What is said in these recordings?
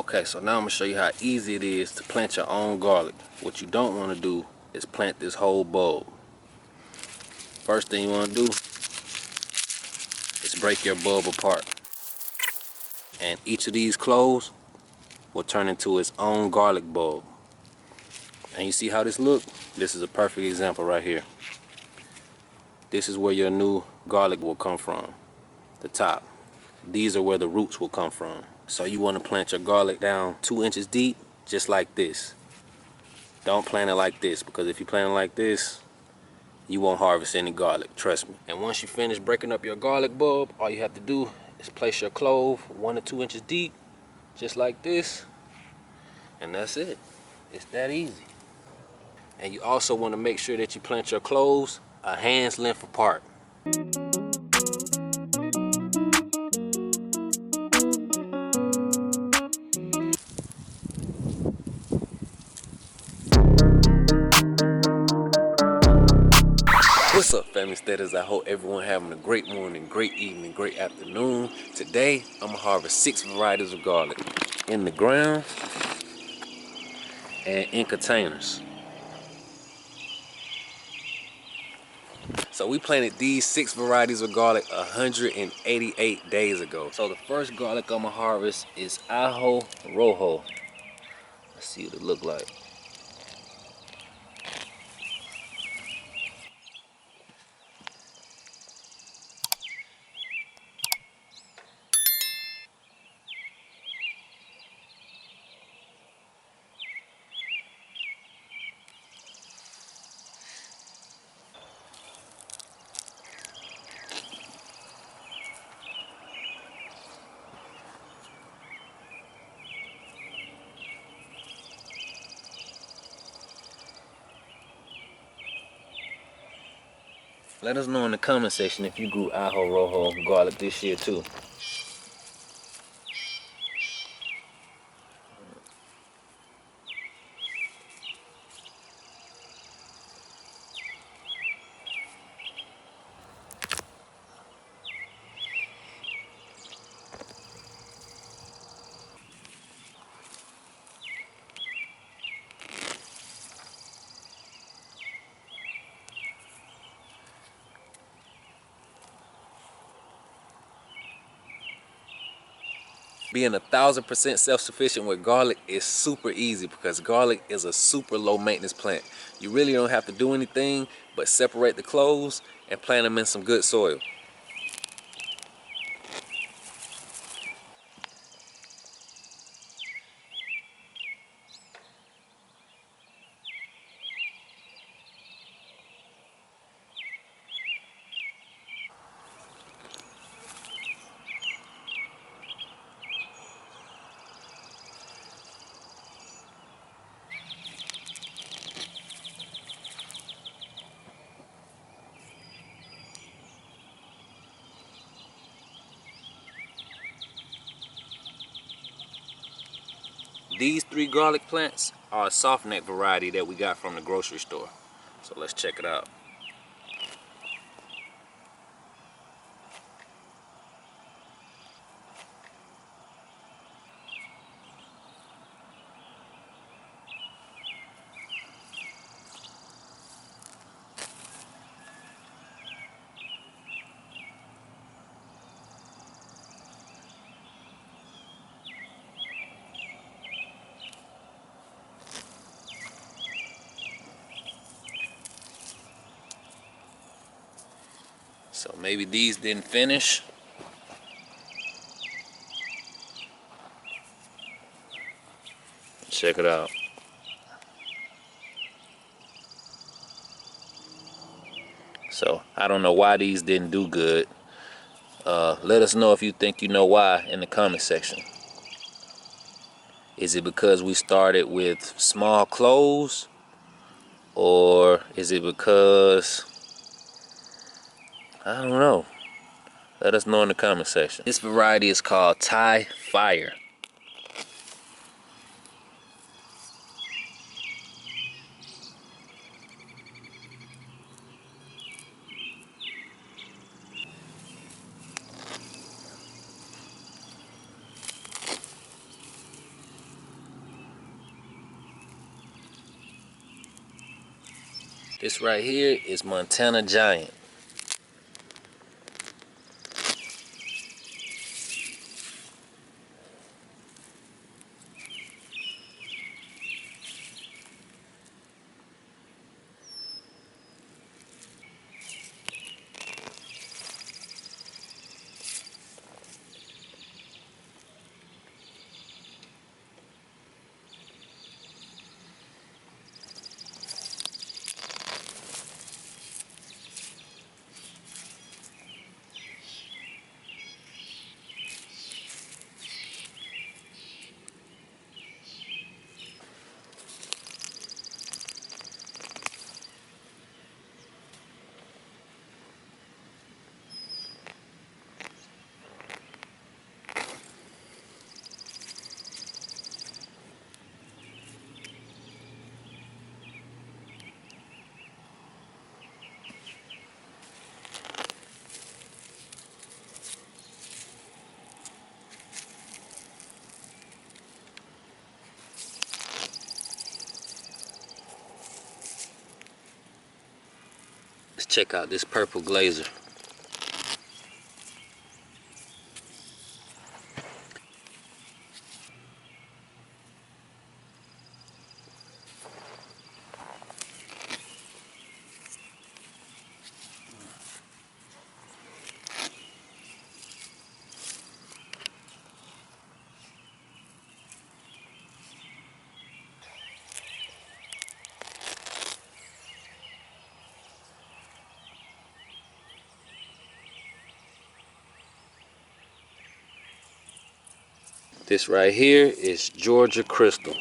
Okay, so now I'm gonna show you how easy it is to plant your own garlic. What you don't want to do is plant this whole bulb. First thing you want to do is break your bulb apart. And each of these cloves will turn into its own garlic bulb. And you see how this looks? This is a perfect example right here. This is where your new garlic will come from, the top. These are where the roots will come from. So you want to plant your garlic down 2 inches deep, just like this. Don't plant it like this, because if you plant it like this, you won't harvest any garlic, trust me. And once you finish breaking up your garlic bulb, all you have to do is place your clove 1 to 2 inches deep, just like this, and that's it. It's that easy. And you also want to make sure that you plant your cloves a hand's length apart. What's up, family status? I hope everyone having a great morning, great evening, great afternoon. Today, I'm gonna harvest 6 varieties of garlic in the ground and in containers. So we planted these 6 varieties of garlic 188 days ago. So the first garlic I'm gonna harvest is Ajo Rojo. Let's see what it look like. Let us know in the comment section if you grew Ajo Rojo garlic this year too. Being 1000% self-sufficient with garlic is super easy because garlic is a super low maintenance plant. You really don't have to do anything but separate the cloves and plant them in some good soil. These 3 garlic plants are a soft neck variety that we got from the grocery store. So let's check it out. So maybe these didn't finish. Check it out. So I don't know why these didn't do good. Let us know if you think you know why in the comment section. Is it because we started with small cloves? Or is it because, I don't know. Let us know in the comment section. This variety is called Thai Fire. This right here is Montana Giant. Let's check out this purple glazer. This right here is Georgia Crystal.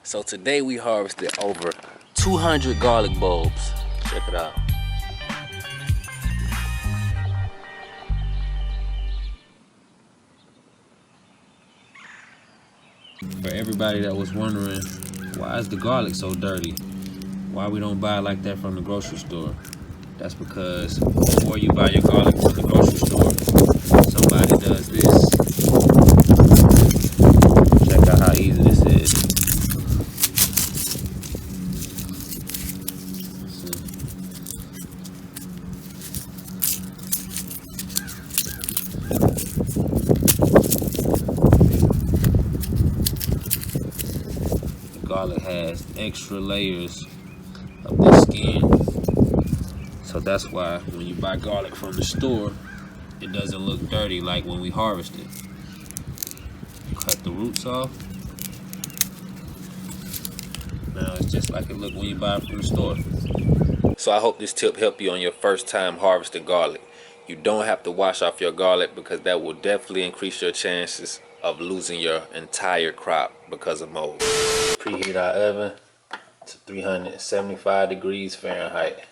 So today we harvested over 200 garlic bulbs. Check it out. For everybody that was wondering, why is the garlic so dirty? Why we don't buy like that from the grocery store? That's because before you buy your garlic from the grocery store, somebody does this. Check out how easy this is. Garlic has extra layers of the skin, so that's why when you buy garlic from the store, it doesn't look dirty like when we harvest it. Cut the roots off. Now it's just like it look when you buy it from the store. So I hope this tip helped you on your first time harvesting garlic. You don't have to wash off your garlic because that will definitely increase your chances of losing your entire crop because of mold. Preheat our oven to 375 degrees Fahrenheit.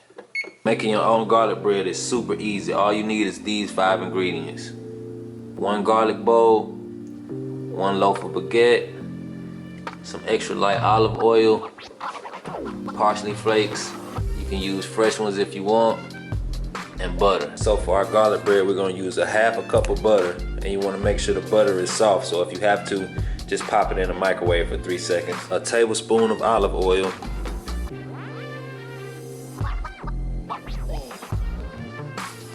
Making your own garlic bread is super easy. All you need is these 5 ingredients. 1 garlic bowl, 1 loaf of baguette, some extra light olive oil, parsley flakes, you can use fresh ones if you want, and butter. So for our garlic bread, we're gonna use a 1/2 cup of butter, and you wanna make sure the butter is soft, so if you have to, just pop it in the microwave for 3 seconds. A tablespoon of olive oil,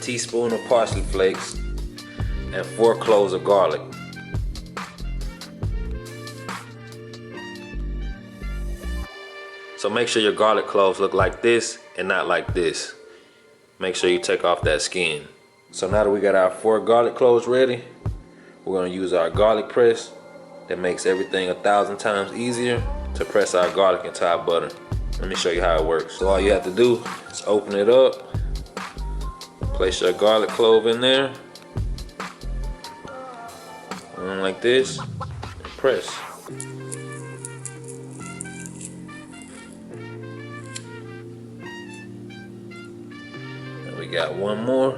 teaspoon of parsley flakes, and 4 cloves of garlic. So make sure your garlic cloves look like this and not like this. Make sure you take off that skin. So now that we got our 4 garlic cloves ready, we're gonna use our garlic press that makes everything 1,000 times easier to press our garlic into our butter. Let me show you how it works. So all you have to do is open it up, Place your garlic clove in there. And like this. And press. And we got one more.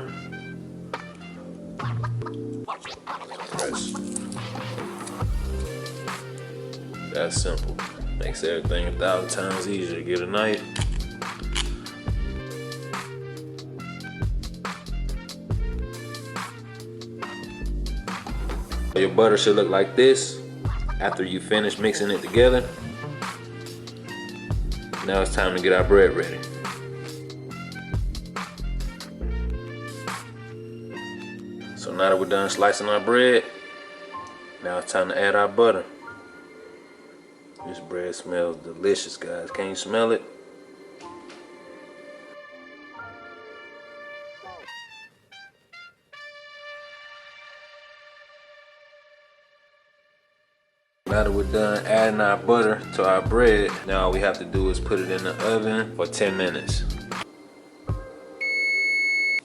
Press. That's simple. Makes everything 1,000 times easier. Get a knife. Your butter should look like this after you finish mixing it together. Now it's time to get our bread ready. So now that we're done slicing our bread, now it's time to add our butter. This bread smells delicious, guys. Can you smell it? Now that we're done adding our butter to our bread, now all we have to do is put it in the oven for 10 minutes.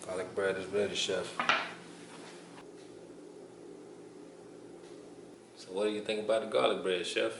Garlic bread is ready, chef. So what do you think about the garlic bread, chef?